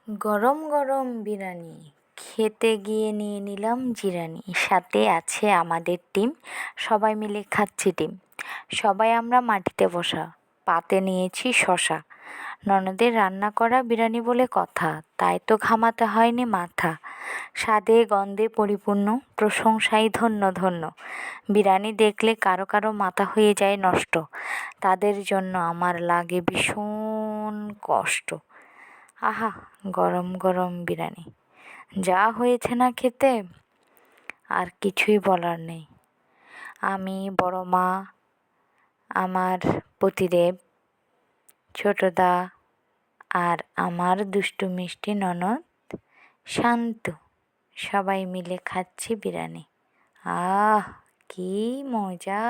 গরম গরম বিরিয়ানি খেতে গিয়ে নিয়ে নিলাম জিরানি, সাথে আছে আমাদের টিম। সবাই মিলে খাচ্ছি ডিম। সবাই আমরা মাটিতে বসা, পাতে নিয়েছি শশা। ননদের রান্না করা বিরিয়ানি বলে কথা, তাই তো ঘামাতে হয়নি মাথা। স্বাদে গন্ধে পরিপূর্ণ, প্রশংসায় ধন্য ধন্য। বিরিয়ানি দেখলে কারো কারো মাথা হয়ে যায় নষ্ট, তাদের জন্য আমার লাগে ভীষণ কষ্ট। আহা, গরম গরম বিরিয়ানি যা হয়েছে না খেতে, আর কিছুই বলার নেই। আমি, বড় মা, আমার পতিদেব, ছোটদা, আর আমার দুষ্টু মিষ্টি ননদ শান্তু, সবাই মিলে খাচ্ছি বিরিয়ানি। আহ, কি মজা!